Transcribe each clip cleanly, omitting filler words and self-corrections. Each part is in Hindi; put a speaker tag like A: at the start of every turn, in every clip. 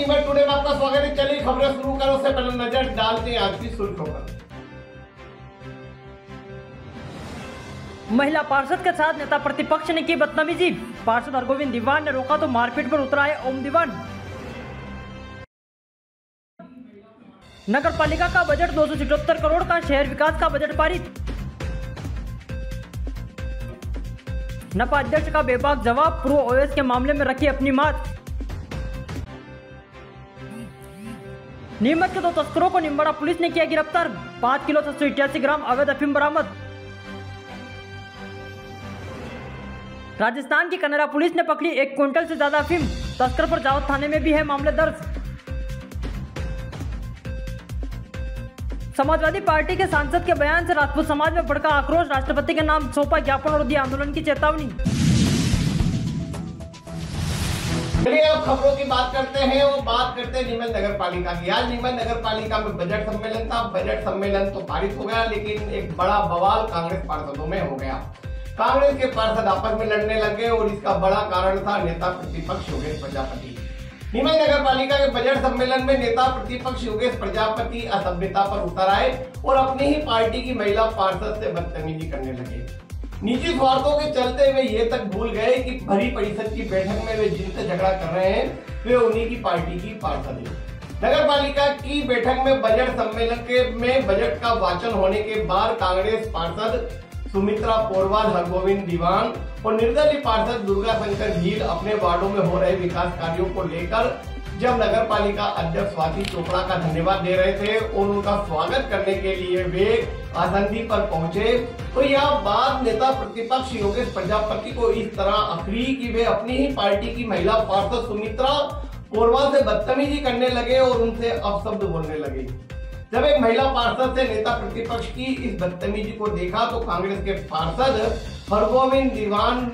A: न्यूज़ टुडे में आपका स्वागत है। चलिए खबरें शुरू करें उससे पहले नजर डालते हैं आज की सुर्खियों पर।
B: महिला पार्षद के साथ नेता प्रतिपक्ष ने की बदतमीजी। पार्षद हरगोविंद दीवान ने रोका तो मारपीट पर उतरा है ओम दीवान। नगर पालिका का बजट 277 करोड़ का, शहर विकास का बजट पारित। नपा अध्यक्ष का बेबाक जवाब, पूर्व ओएस के मामले में रखी अपनी मात। नीमच के 2 तस्करों को निम्बाड़ा पुलिस ने किया गिरफ्तार। 5 किलो 788 ग्राम अवैध अफीम बरामद। राजस्थान की कनेरा पुलिस ने पकड़ी 1 क्विंटल से ज्यादा अफीम। तस्कर पर जावद थाने में भी है मामले दर्ज। समाजवादी पार्टी के सांसद के बयान से राजपूत समाज में भड़का आक्रोश। राष्ट्रपति के नाम सौंपा ज्ञापन और दी आंदोलन की चेतावनी।
A: चलिए अब खबरों की बात करते हैं और बात करते हैं नीमच नगर पालिका की। आज नीमच नगर पालिका में बजट सम्मेलन था। बजट सम्मेलन तो पारित हो गया, लेकिन एक बड़ा बवाल कांग्रेस पार्षदों में हो गया। कांग्रेस के पार्षद आपस में लड़ने लगे और इसका बड़ा कारण था नेता प्रतिपक्ष योगेश प्रजापति। नीमच नगर पालिका के बजट सम्मेलन में नेता प्रतिपक्ष योगेश प्रजापति असभ्यता पर उतर आए और अपनी ही पार्टी की महिला पार्षद से बदतमीजी करने लगे। निजी स्वार्थों के चलते वे ये तक भूल गए कि भरी परिषद की बैठक में वे जिनसे झगड़ा कर रहे हैं वे उन्हीं की पार्टी की पार्षद है। नगर पालिका की बैठक में बजट सम्मेलन में बजट का वाचन होने के बाद कांग्रेस पार्षद सुमित्रा पोरवाल, हरगोविंद दीवान और निर्दलीय पार्षद दुर्गा शंकर भील अपने वार्डों में हो रहे विकास कार्यों को लेकर जब नगर पालिका अध्यक्ष स्वाति चोपड़ा का धन्यवाद दे रहे थे और उनका स्वागत करने के लिए वे आसंदी पर पहुंचे, तो यह बात नेता प्रतिपक्ष योगेश प्रजापति को इस तरह अखरी कि वे अपनी ही पार्टी की महिला पार्षद सुमित्रा पोरवाल से बदतमीजी करने लगे और उनसे अपशब्द बोलने लगे। जब एक महिला पार्षद से नेता प्रतिपक्ष की इस बदतमीजी को देखा तो कांग्रेस के पार्षद हरगोविंद दीवान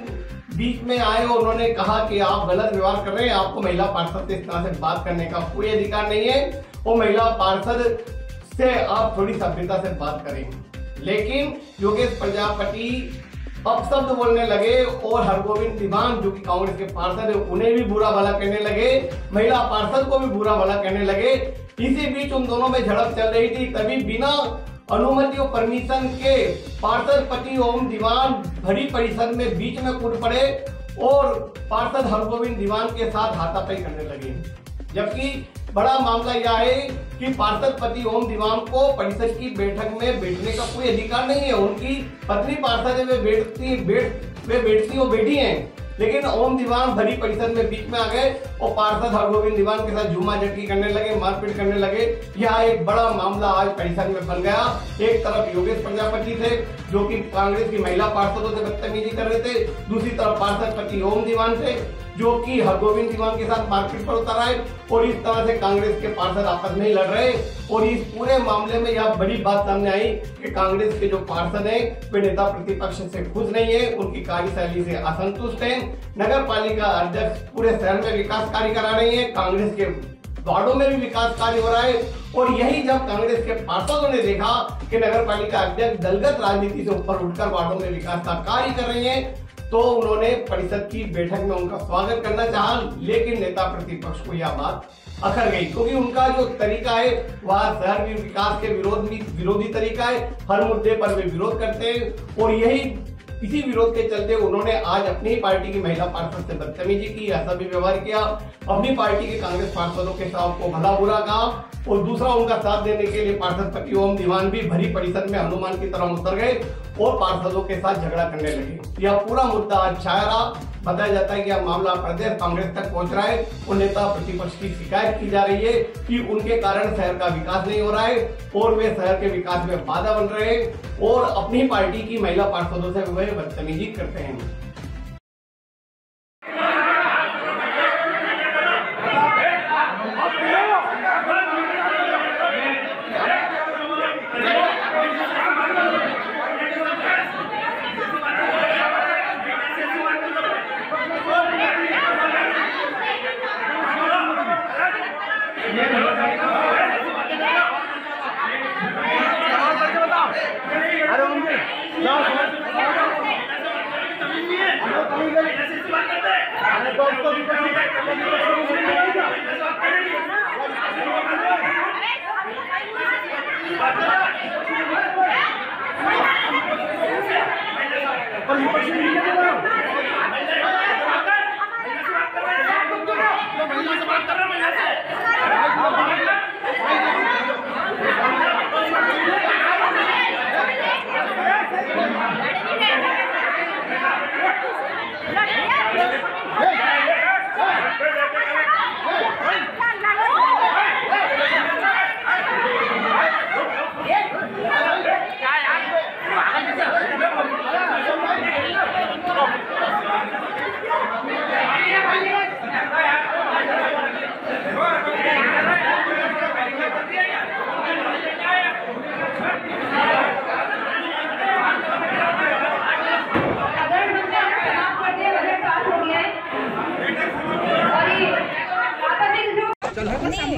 A: बीच में आए और उन्होंने कहा कि आप गलत व्यवहार कर रहे हैं, आपको महिला पार्षद से इस तरह से बात करने का कोई अधिकार नहीं है, वो महिला पार्षद से आप थोड़ी सभ्यता से बात करें। लेकिन योगेश प्रजापति अपशब्द बोलने लगे और हरगोविंद दीवान जो कि कांग्रेस के पार्षद है उन्हें भी बुरा भला कहने लगे, महिला पार्षद को भी बुरा भला कहने लगे। इसी बीच उन दोनों में झड़प चल रही थी, तभी बिना अनुमति और परमिशन के पार्षद पति ओम दीवान भरी परिषद में बीच में कूद पड़े और पार्षद हरगोविंद दीवान के साथ हाथापाई करने लगे। जबकि बड़ा मामला यह है कि पार्षद पति ओम दीवान को परिषद की बैठक में बैठने का कोई अधिकार नहीं है। उनकी पत्नी पार्षद है, वे बैठती और बैठी हैं, लेकिन ओम दीवान भरी परिषद में बीच में आ गए और पार्षद हरगोविंद दीवान के साथ झूमा झटकी करने लगे, मारपीट करने लगे। यह एक बड़ा मामला आज परिषद में बन गया। एक तरफ योगेश प्रजापति थे जो कि कांग्रेस की महिला पार्षदों से बदतमीजी कर रहे थे, दूसरी तरफ पार्षद पति ओम दीवान थे जो कि हरगोविंद दीवान के साथ मारपीट पर उतर आए और इस तरह से कांग्रेस के पार्षद आपस में ही लड़ रहे। और इस पूरे मामले में यह बड़ी बात सामने आई कि कांग्रेस के जो पार्षद हैं वे नेता प्रतिपक्ष से खुश नहीं है, उनकी कार्यशैली से असंतुष्ट हैं। नगर पालिका अध्यक्ष पूरे शहर में विकास कार्य करा रही है, कांग्रेस के वार्डों में भी विकास कार्य हो रहा है और यही जब कांग्रेस के पार्षदों ने देखा कि नगर पालिका अध्यक्ष दलगत राजनीति से ऊपर उठकर वार्डों में विकास का कार्य कर रही है तो उन्होंने परिषद की बैठक में उनका स्वागत करना चाहा, लेकिन नेता प्रतिपक्ष को यह बात अखर गई क्योंकि उनका जो तरीका है वह शहर विकास के विरोधी तरीका है। हर मुद्दे पर वे विरोध करते हैं और इसी विरोध के चलते उन्होंने आज अपनी पार्टी की महिला पार्षद से बदतमीजी की, असभ्य व्यवहार किया, अपनी पार्टी के कांग्रेस पार्षदों के साथ को भला बुरा कहा और दूसरा उनका साथ देने के लिए पार्षद पति ओम दीवान भी भरी परिषद में हनुमान की तरह उतर गए और पार्षदों के साथ झगड़ा करने लगे। यह पूरा मुद्दा आज छाया रहा। बताया जाता है कि यह मामला प्रदेश कांग्रेस तक पहुंच रहा है और नेता प्रतिपक्ष की शिकायत की जा रही है कि उनके कारण शहर का विकास नहीं हो रहा है और वे शहर के विकास में बाधा बन रहे हैं और अपनी पार्टी की महिला पार्षदों से वे बदतमीजी करते हैं।
C: अरे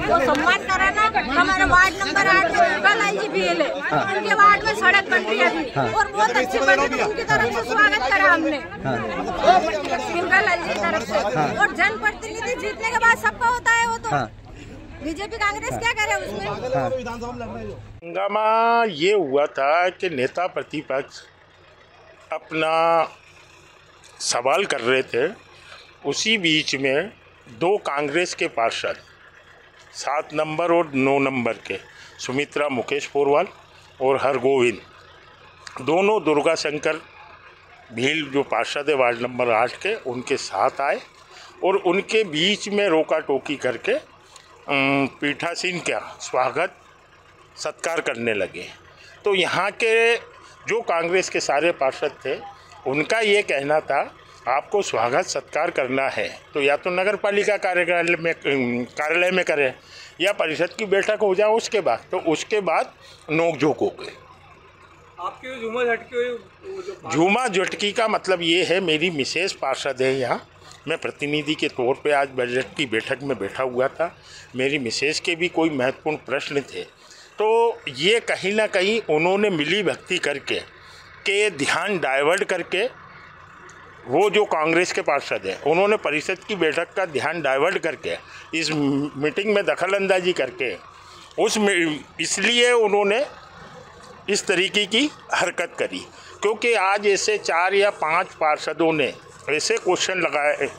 C: वो सम्मान कराना। हमारा वार्ड नंबर 8 में दुर्गालाल जी भी है, उनके वार्ड में सड़क बन रही है अभी और बहुत अच्छी बनी, तो उनकी तरफ से स्वागत करा हमने दुर्गालाल जी की तरफ से। और जनप्रतिनिधि जीतने के बाद सबका होता है, वो तो बीजेपी कांग्रेस क्या करे उसमें।
D: हंगामा ये हुआ था कि नेता प्रतिपक्ष अपना सवाल कर रहे थे, उसी बीच में दो कांग्रेस के पार्षद 7 नंबर और 9 नंबर के सुमित्रा मुकेश पोरवाल और हरगोविंद दोनों दुर्गा शंकर भील जो पार्षद है वार्ड नंबर 8 के, उनके साथ आए और उनके बीच में रोका टोकी करके पीठासीन का स्वागत सत्कार करने लगे। तो यहाँ के जो कांग्रेस के सारे पार्षद थे उनका ये कहना था आपको स्वागत सत्कार करना है तो या तो नगर पालिका कार्यालय में करें या परिषद की बैठक हो जाए उसके बाद। तो उसके बाद नोकझोंक हो गए। आपके झूमा झटकी का मतलब ये है, मेरी मिसेस पार्षद है यहाँ, मैं प्रतिनिधि के तौर पे आज बजट की बैठक में बैठा हुआ था, मेरी मिसेस के भी कोई महत्वपूर्ण प्रश्न थे, तो ये कहीं ना कहीं उन्होंने मिली भक्ति करके के ध्यान डाइवर्ट करके वो जो कांग्रेस के पार्षद हैं उन्होंने परिषद की बैठक का ध्यान डाइवर्ट करके इस मीटिंग में दखलंदाजी करके इसलिए उन्होंने इस तरीके की हरकत करी। क्योंकि आज ऐसे 4 या 5 पार्षदों ने ऐसे क्वेश्चन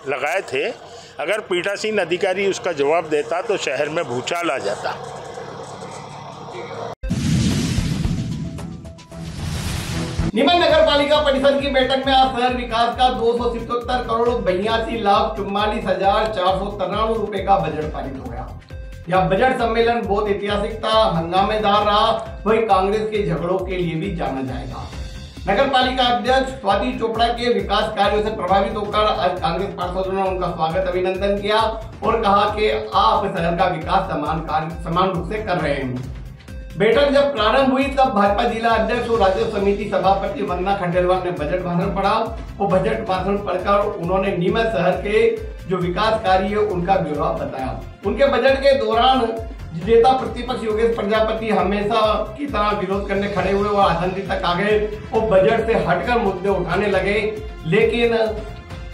D: लगाए थे, अगर पीठासीन अधिकारी उसका जवाब देता तो शहर में भूचाल आ जाता।
A: नीमच नगर पालिका परिषद की बैठक में आज शहर विकास का 277 करोड़ 82,44,493 रुपए का बजट पारित हो गया। यह बजट सम्मेलन बहुत ऐतिहासिक था, हंगामेदार रहा, वही कांग्रेस के झगड़ों के लिए भी जाना जाएगा। नगर पालिका अध्यक्ष स्वाति चोपड़ा के विकास कार्यों से प्रभावित होकर आज कांग्रेस पार्षदों ने उनका स्वागत अभिनंदन किया और कहा कि आप शहर का विकास समान रूप से कर रहे हैं। बैठक जब प्रारंभ हुई तब भाजपा जिला अध्यक्ष और राज्य समिति सभापति वंदना खंडेलवाल ने बजट भाषण पढ़ा। वो बजट भाषण पढ़कर उन्होंने नीमच शहर के जो विकास कार्य है उनका ब्यौरा बताया। उनके बजट के दौरान नेता प्रतिपक्ष योगेश प्रजापति हमेशा की तरह विरोध करने खड़े हुए और आसंदी तक आ गए। वो बजट से हटकर मुद्दे उठाने लगे, लेकिन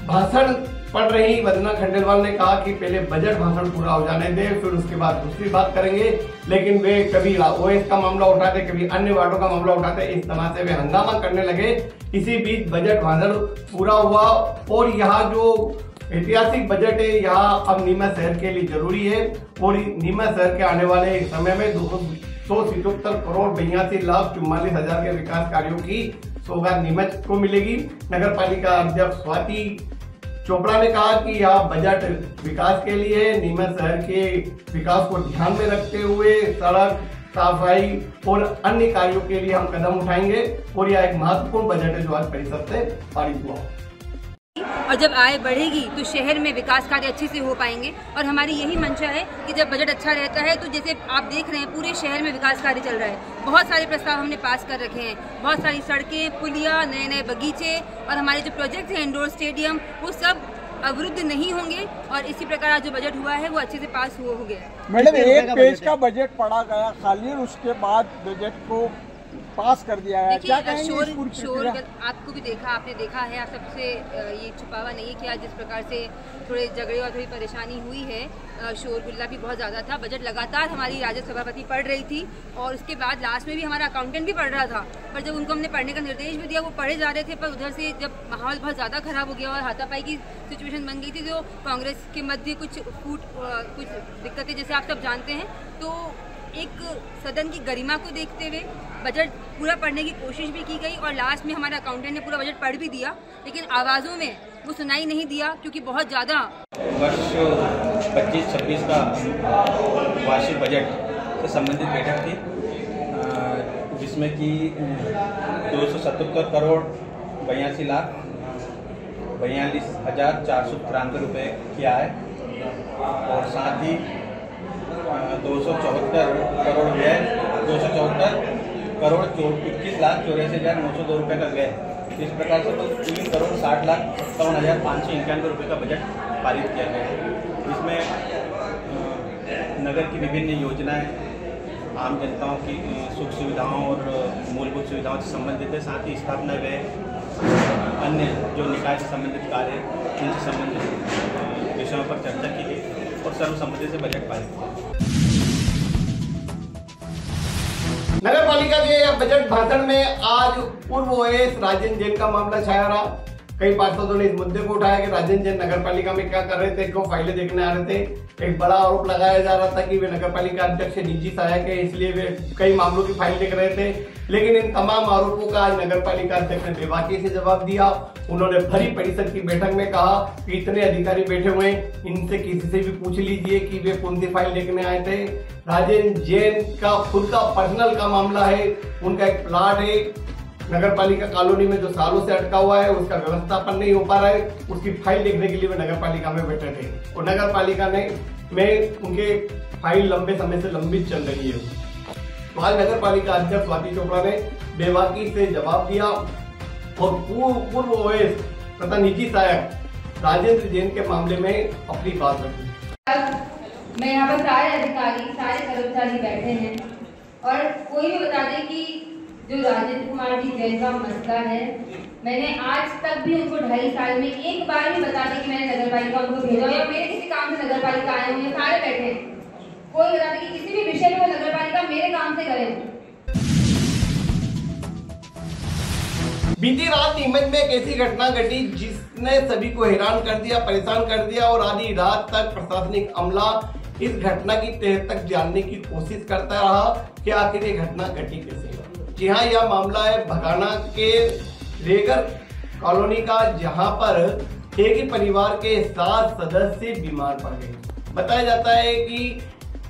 A: भाषण पढ़ रही वंदना खंडेलवाल ने कहा कि पहले बजट भाषण पूरा हो जाने दे, फिर उसके बाद दूसरी बात करेंगे। लेकिन वे कभी ओएस का मामला उठाते, कभी अन्य वार्डों का मामला उठाते, इस तरह से वे हंगामा करने लगे। इसी बीच बजट भाषण पूरा हुआ और यहाँ जो ऐतिहासिक बजट है यहाँ अब नीमच शहर के लिए जरूरी है और नीमच शहर के आने वाले समय में 277 करोड़ 82,44,000 के विकास कार्यों की सौगात नीमच को मिलेगी। नगर पालिका अध्यक्ष स्वाति चोपड़ा ने कहा कि यह बजट विकास के लिए नीमच शहर के विकास को ध्यान में रखते हुए सड़क सफाई और अन्य कार्यों के लिए हम कदम उठाएंगे और यह एक महत्वपूर्ण बजट है जो आज परिषद से पारित हुआ।
E: और जब आय बढ़ेगी तो शहर में विकास कार्य अच्छे से हो पाएंगे और हमारी यही मंशा है कि जब बजट अच्छा रहता है तो जैसे आप देख रहे हैं पूरे शहर में विकास कार्य चल रहा है। बहुत सारे प्रस्ताव हमने पास कर रखे हैं, बहुत सारी सड़कें, पुलिया, नए नए बगीचे और हमारे जो प्रोजेक्ट हैं इंडोर स्टेडियम, वो सब अवरुद्ध नहीं होंगे और इसी प्रकार जो बजट हुआ है वो अच्छे से पास हो गया।
F: मैडम, एक पेज का बजट पढ़ा गया खाली और उसके बाद बजट को पास कर दिया है। क्या कहेंगे?
E: शोर आपको भी देखा, आपने देखा है, आप सबसे ये छुपावा नहीं किया। जिस प्रकार से थोड़े झगड़े और थोड़ी परेशानी हुई है, शोर गुल्ला भी बहुत ज़्यादा था। बजट लगातार हमारी राजद सभापति पढ़ रही थी और उसके बाद लास्ट में भी हमारा अकाउंटेंट भी पढ़ रहा था, पर जब उनको हमने पढ़ने का निर्देश भी दिया वो पढ़े जा रहे थे, पर उधर से जब माहौल बहुत ज़्यादा खराब हो गया और हाथापाई की सिचुएशन बन गई थी, जो कांग्रेस के मध्य कुछ दिक्कतें जैसे आप सब जानते हैं, तो एक सदन की गरिमा को देखते हुए बजट पूरा पढ़ने की कोशिश भी की गई और लास्ट में हमारे अकाउंटेंट ने पूरा बजट पढ़ भी दिया, लेकिन आवाज़ों में वो सुनाई नहीं दिया क्योंकि बहुत ज़्यादा।
G: वर्ष 25-26 का वार्षिक बजट से संबंधित बैठक थी, जिसमें कि 277 करोड़ 82 लाख 42,493 रुपये की आय और साथ ही 274 करोड़ व्यय, 274 करोड़ 21,84,902 रुपये का व्यय। इस प्रकार से तो 3,60,57,591 रुपये का बजट पारित किया गया है। इसमें नगर की विभिन्न योजनाएं, आम जनताओं की सुख सुविधाओं और मूलभूत सुविधाओं से संबंधित है, साथ ही स्थापना व्यय, अन्य जो निकाय से संबंधित कार्य, उनसे संबंधित विषयों पर चर्चा की गई और सर्वसम्मति से बजट पारित किया।
A: नगर पालिका के बजट भाषण में आज पूर्व ओएस राजेंद्र जैन का मामला छाया रहा। कई पार्षदों ने इस मुद्दे को उठाया कि राजेंद्र जैन नगर पालिका में क्या कर रहे थे, क्यों फाइलें देखने आ रहे थे। एक बड़ा आरोप लगाया जा रहा था कि वे नगर पालिका अध्यक्ष निजी सहायक है, इसलिए वे कई मामलों की फाइल देख रहे थे। लेकिन इन तमाम आरोपों का आज नगर पालिका अध्यक्ष ने बेबाकी से जवाब दिया। उन्होंने भरी परिषद की बैठक में कहा कि इतने अधिकारी बैठे हुए, इनसे किसी से भी पूछ लीजिए कि वे कौन सी फाइल देखने आए थे। राजेंद्र जैन का खुद का पर्सनल का मामला है, उनका एक प्लाट है नगर पालिका कॉलोनी में जो सालों से अटका हुआ है, उसका व्यवस्थापन नहीं हो पा रहा है, उसकी फाइल देखने के लिए वे नगर पालिका में बैठे थे और नगर पालिका में उनके फाइल लंबे समय से लंबित चल रही है। तो आज नगर पालिका अध्यक्ष स्वाति चोपड़ा ने बेबाकी से जवाब दिया और पूर्व ओएस तथा निजी सहायक राजेंद्र जैन के मामले में अपनी बात रखी।
E: मैं यहाँ पर सारे अधिकारी, सारे कर्मचारी बैठे हैं और कोई भी बता दे कि जो राजेंद्र कुमार जी जैन का मसला है, मैंने आज तक भी उनको 2.5 साल में एक बार भी बता दें कि मैंने नगर पालिका उनको भेजा या मेरे किसी काम से नगर पालिका आए हुए सारे बैठे हैं। कोई बता दे कि किसी भी विषय में वो नगर पालिका मेरे काम से करे।
A: बीती रात नीमच में एक ऐसी घटना घटी जिसने सभी को हैरान कर दिया, परेशान कर दिया और आधी रात तक प्रशासनिक अमला इस घटना की तह तक जानने की कोशिश करता रहा कि आखिर ये घटना घटी कैसे। जी हाँ, यह मामला है भगाना के रेगर कॉलोनी का, जहां पर एक ही परिवार के 7 सदस्य बीमार पड़ गए। बताया जाता है कि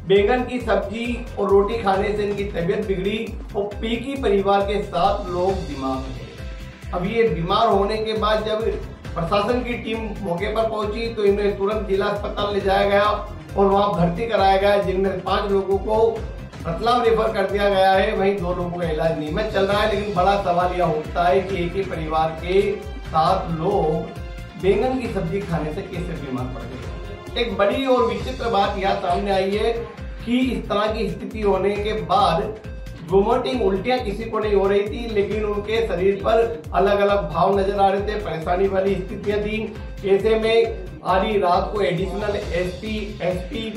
A: बैंगन की सब्जी और रोटी खाने से इनकी तबीयत बिगड़ी और पीकी परिवार के 7 लोग बीमार हो गए। अब ये बीमार होने के बाद जब प्रशासन की टीम मौके पर पहुंची तो इन्हें तुरंत जिला अस्पताल ले जाया गया और वहां भर्ती कराया गया, जिनमें 5 लोगों को रतलाम रेफर कर दिया गया है। वहीं 2 लोगों का इलाज नीमच चल रहा है। लेकिन बड़ा सवाल यह उठता है कि एक ही परिवार के 7 लोग बैंगन की सब्जी खाने से कैसे बीमार पड़ गए। एक बड़ी और विचित्र बात यह सामने आई है कि इस तरह की स्थिति होने के बाद वोमिटिंग, उल्टियां किसी को नहीं हो रही थी, लेकिन उनके शरीर पर अलग अलग भाव नजर आ रहे थे, परेशानी वाली स्थितियां थी। ऐसे में आधी रात को एडिशनल एसपी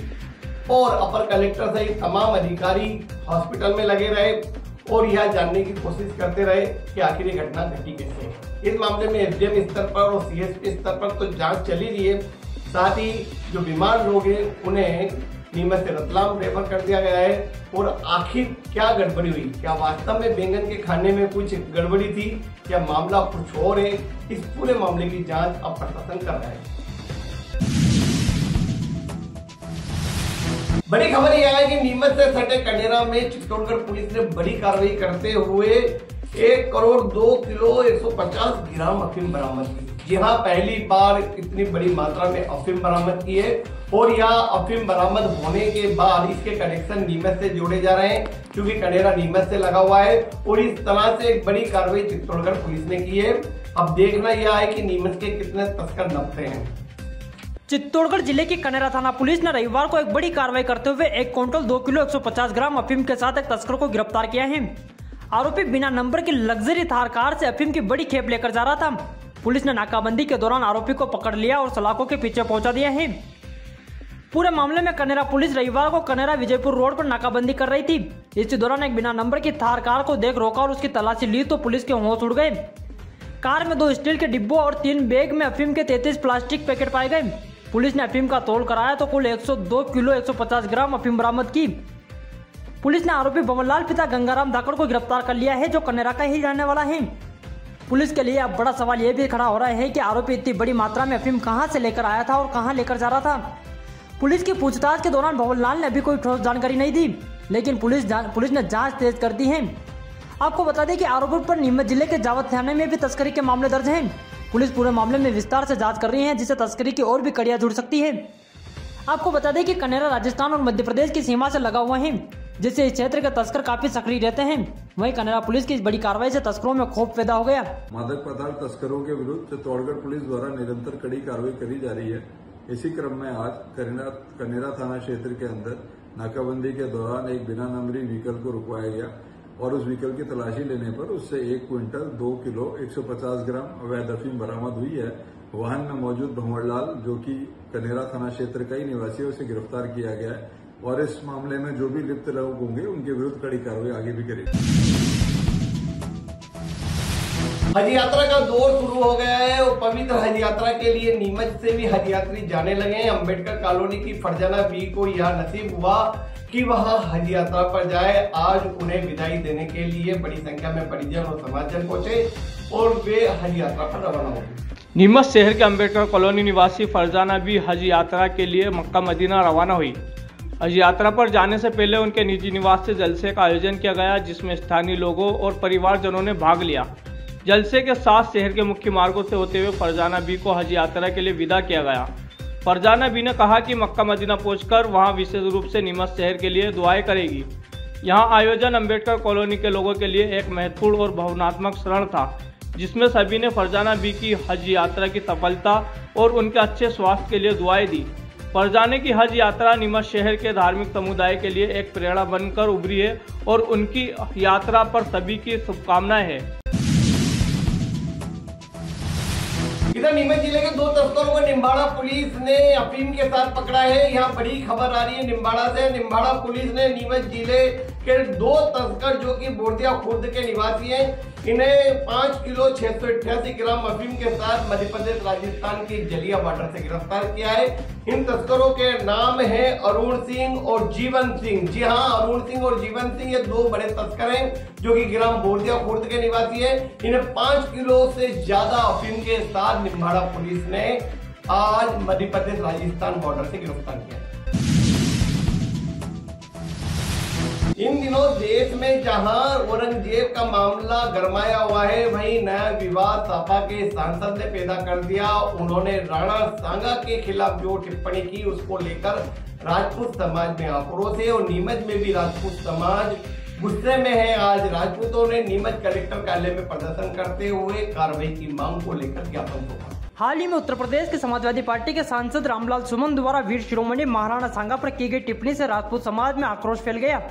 A: और अपर कलेक्टर सहित तमाम अधिकारी हॉस्पिटल में लगे रहे और यह जानने की कोशिश करते रहे कि आखिर ये घटना घटी कैसे। इस मामले में एसडीएम स्तर पर और सीएसपी स्तर पर तो जांच चली रही है, साथ ही जो बीमार लोग हैं उन्हें नीमच से रतलाम रेफर कर दिया गया है। और आखिर क्या गड़बड़ी हुई, क्या वास्तव में बैंगन के खाने में कुछ गड़बड़ी थी या मामला कुछ और है, इस पूरे मामले की जांच अब प्रशासन कर रहा है। बड़ी खबर यह है कि नीमच से सटे कंडेरा में चित्तौड़गढ़ पुलिस ने बड़ी कार्रवाई करते हुए 1 करोड़ 2 किलो 150 ग्राम अफीम बरामद की। जी हाँ, पहली बार इतनी बड़ी मात्रा में अफीम बरामद की है और यह अफीम बरामद होने के बाद इसके कनेक्शन नीमच से जोड़े जा रहे हैं, क्योंकि कंडेरा नीमच से लगा हुआ है और इस तरह से एक बड़ी कार्रवाई चित्तौड़गढ़ पुलिस ने की है। अब देखना यह है कि नीमच के कितने तस्कर नपते हैं।
B: चित्तौड़गढ़ जिले की कनेरा थाना पुलिस ने रविवार को एक बड़ी कार्रवाई करते हुए 1 क्विंटल 2 किलो 150 ग्राम अफीम के साथ एक तस्कर को गिरफ्तार किया है। आरोपी बिना नंबर की लग्जरी थार कार से अफीम की बड़ी खेप लेकर जा रहा था। पुलिस ने नाकाबंदी के दौरान आरोपी को पकड़ लिया और सलाखों के पीछे पहुंचा दिया है। पूरे मामले में कनेरा पुलिस रविवार को कनेरा विजयपुर रोड पर नाकाबंदी कर रही थी। इसी दौरान एक बिना नंबर की थार कार को देख रोका और उसकी तलाशी ली तो पुलिस के होश उड़ गए। कार में 2 स्टील के डिब्बों और 3 बैग में अफीम के 33 प्लास्टिक पैकेट पाए गए। पुलिस ने अफीम का तोल कराया तो कुल 102 किलो 150 ग्राम अफीम बरामद की। पुलिस ने आरोपी बबनलाल पिता गंगाराम धाकड़ को गिरफ्तार कर लिया है, जो कनेरा का ही रहने वाला है। पुलिस के लिए अब बड़ा सवाल यह भी खड़ा हो रहा है कि आरोपी इतनी बड़ी मात्रा में अफीम कहां से लेकर आया था और कहां लेकर जा रहा था। पुलिस की पूछताछ के दौरान बबनलाल ने अभी कोई ठोस जानकारी नहीं दी, लेकिन पुलिस ने जांच तेज कर दी है। आपको बता दें कि आरोपी पर नीमच जिले के जावत थाने में भी तस्करी के मामले दर्ज हैं। पुलिस पूरे मामले में विस्तार से जांच कर रही है, जिससे तस्करी की और भी कड़ियां जुड़ सकती है। आपको बता दें कि कनेरा राजस्थान और मध्य प्रदेश की सीमा से लगा हुआ है, जिससे इस क्षेत्र के तस्कर काफी सक्रिय रहते हैं। वहीं कनेरा पुलिस की इस बड़ी कार्रवाई से तस्करों में खौफ पैदा हो गया।
F: मादक पदार्थ तस्करों के विरुद्ध चित्तौड़गढ़ पुलिस द्वारा निरंतर कड़ी कार्रवाई करी जा रही है। इसी क्रम में आज कनेरा थाना क्षेत्र के अंदर नाकाबंदी के दौरान एक बिना नंबरी व्हीकल को रुकवाया गया और उस व्हीकल की तलाशी लेने पर उससे 1 क्विंटल 2 किलो 150 ग्राम अवैध अफीम बरामद हुई है। वाहन में मौजूद भंवरलाल, जो कि कनेरा थाना क्षेत्र का ही निवासी है, उसे गिरफ्तार किया गया है और इस मामले में जो भी लिप्त लोग होंगे उनके विरुद्ध कड़ी कार्रवाई आगे भी करेगी।
A: हज यात्रा का दौर शुरू हो गया है और पवित्र हज यात्रा के लिए नीमच से भी हज यात्री जाने लगे हैं। अम्बेडकर कॉलोनी की फरजाना बी को यह नसीब हुआ कि वह हज यात्रा पर जाए। आज उन्हें विदाई देने के लिए बड़ी संख्या में परिजन और समाजजन पहुंचे और वे हज यात्रा पर रवाना हो गए।
H: नीमच शहर के अम्बेडकर कॉलोनी निवासी फरजाना बी हज यात्रा के लिए मक्का मदीना रवाना हुई। हज यात्रा पर जाने से पहले उनके निजी निवास से जलसे का आयोजन किया गया, जिसमें स्थानीय लोगों और परिवारजनों ने भाग लिया। जलसे के साथ शहर के मुख्य मार्गों से होते हुए फरजाना बी को हज यात्रा के लिए विदा किया गया। फरजाना बी ने कहा कि मक्का मदीना पहुंचकर वहां विशेष रूप से नीमच शहर के लिए दुआएं करेगी। यहां आयोजन अम्बेडकर कॉलोनी के लोगों के लिए एक महत्वपूर्ण और भावनात्मक क्षण था, जिसमें सभी ने फरजाना बी की हज यात्रा की सफलता और उनके अच्छे स्वास्थ्य के लिए दुआएं दी। फरजाना की हज यात्रा नीमच शहर के धार्मिक समुदाय के लिए एक प्रेरणा बनकर उभरी है और उनकी यात्रा पर सभी की शुभकामनाएं हैं।
A: इधर नीमच जिले के 2 तस्करों को निम्बाड़ा पुलिस ने अफीम के साथ पकड़ा है। यहाँ बड़ी खबर आ रही है निम्बाड़ा से। निम्बाड़ा पुलिस ने नीमच जिले के 2 तस्कर जो कि बोरदिया खुर्द के निवासी हैं, इन्हें 5 किलो 688 ग्राम अफीम के साथ मध्य प्रदेश राजस्थान की जलिया बॉर्डर से गिरफ्तार किया है। इन तस्करों के नाम है अरुण सिंह और जीवन सिंह। जी हाँ, अरुण सिंह और जीवन सिंह ये 2 बड़े तस्कर हैं जो कि ग्राम बोरदिया खुर्द के निवासी है। इन्हें 5 किलो से ज्यादा अफीम के साथ निम्बाड़ा पुलिस ने आज मध्य प्रदेश राजस्थान बॉर्डर से गिरफ्तार किया। इन दिनों देश में जहां औरंगजेब का मामला गरमाया हुआ है, वहीं नया विवाद सपा के सांसद ने पैदा कर दिया। उन्होंने राणा सांगा के खिलाफ जो टिप्पणी की उसको लेकर राजपूत समाज में आक्रोश है और नीमच में भी राजपूत समाज गुस्से में है। आज राजपूतों ने नीमच कलेक्टर कार्यालय में प्रदर्शन करते हुए कार्रवाई की मांग को लेकर ज्ञापन सौंपा।
B: हाल ही में उत्तर प्रदेश के समाजवादी पार्टी के सांसद रामलाल सुमन द्वारा वीर शिरोमणि महाराणा सांगा पर की गई टिप्पणी से राजपूत समाज में आक्रोश फैल गया।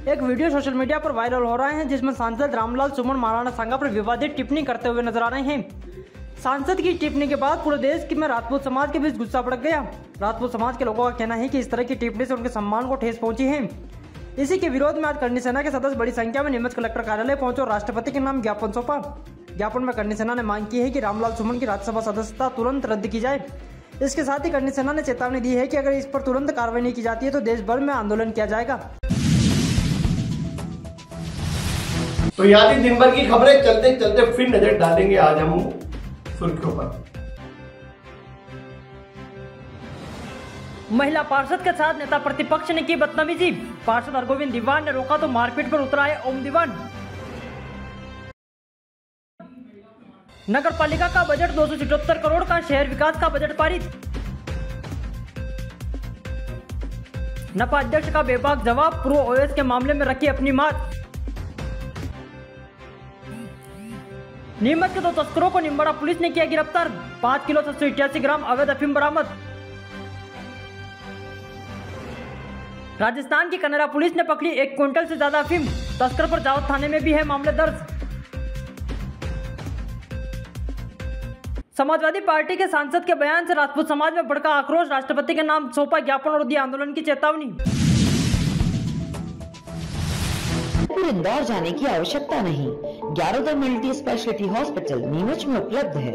B: एक वीडियो सोशल मीडिया पर वायरल हो रहा है, जिसमें सांसद रामलाल सुमन महाराणा सांगा पर विवादित टिप्पणी करते हुए नजर आ रहे हैं। सांसद की टिप्पणी के बाद पूरे देश में राजपूत समाज के बीच गुस्सा भड़क गया। राजपूत समाज के लोगों का कहना है कि इस तरह की टिप्पणी से उनके सम्मान को ठेस पहुंची है। इसी के विरोध में आज करनी सेना के सदस्य बड़ी संख्या में नीमच कलेक्टर कार्यालय पहुंचे और राष्ट्रपति के नाम ज्ञापन सौंपा। ज्ञापन में करनी सेना ने मांग की है कि रामलाल सुमन की राज्यसभा सदस्यता तुरंत रद्द की जाए। इसके साथ ही करनी सेना ने चेतावनी दी है कि अगर इस पर तुरंत कार्रवाई नहीं की जाती है तो देश भर में आंदोलन किया जाएगा।
A: तो याद ही दिन भर की खबरें चलते चलते फिर नजर डालेंगे आज हम सुर्खियों पर।
B: महिला पार्षद के साथ नेता प्रतिपक्ष ने की बदतमीजी। पार्षद हरगोविंद दीवान ने रोका तो मारपीट पर उतरा है ओम दीवान। नगर पालिका का बजट 277 करोड़ का, शहर विकास का बजट पारित। नपा अध्यक्ष का बेबाक जवाब, पूर्व ओएस के मामले में रखी अपनी मात। नीमच के 2 तस्करों को निम्बाड़ा पुलिस ने किया गिरफ्तार, 5 किलो 788 ग्राम अवैध अफीम बरामद। राजस्थान की कनेरा पुलिस ने पकड़ी 1 क्विंटल से ज्यादा अफीम। तस्कर पर जावद थाने में भी है मामले दर्ज। समाजवादी पार्टी के सांसद के बयान से राजपूत समाज में भड़का आक्रोश, राष्ट्रपति के नाम सौंपा ज्ञापन और दी आंदोलन की चेतावनी।
I: इंदौर जाने की आवश्यकता नहीं, 11 मल्टी स्पेशलिटी हॉस्पिटल नीमच में उपलब्ध है।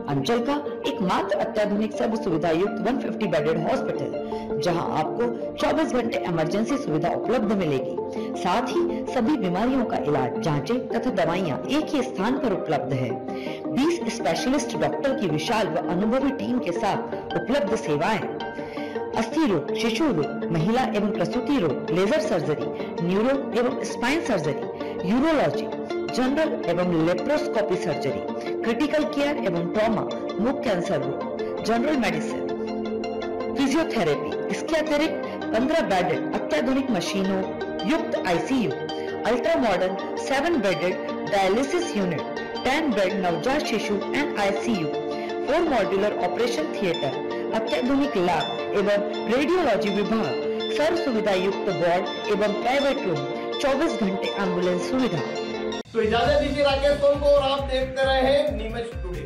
I: अंचल का एकमात्र अत्याधुनिक सर्व सुविधा युक्त 150 बेडेड हॉस्पिटल, जहां आपको 24 घंटे इमरजेंसी सुविधा उपलब्ध मिलेगी। साथ ही सभी बीमारियों का इलाज, जांचें तथा दवाइयां एक ही स्थान पर उपलब्ध है। 20 स्पेशलिस्ट डॉक्टर की विशाल व अनुभवी टीम के साथ उपलब्ध सेवाएं, अस्थि रोग, शिशु रोग, महिला एवं प्रसूति रोग, लेजर सर्जरी, न्यूरो एवं स्पाइन सर्जरी, यूरोलॉजी, जनरल एवं लेप्रोस्कोपी सर्जरी, क्रिटिकल केयर एवं ट्रॉमा, मुख कैंसर रोग, जनरल मेडिसिन, फिजियोथेरेपी। इसके अतिरिक्त 15 बेडेड अत्याधुनिक मशीनों युक्त ICU, ultra modern 7 bedded dialysis unit, 10 bed नवजात शिशु and ICU, 4 modular operation theatre, अत्याधुनिक लैब एवं रेडियोलॉजी विभाग, सर्व सुविधा युक्त वार्ड एवं प्राइवेट रूम, 24 घंटे एम्बुलेंस सुविधा।
A: तो इजाजत दीजिए राकेश सोन को, और आप देखते रहे नीमच टुडे।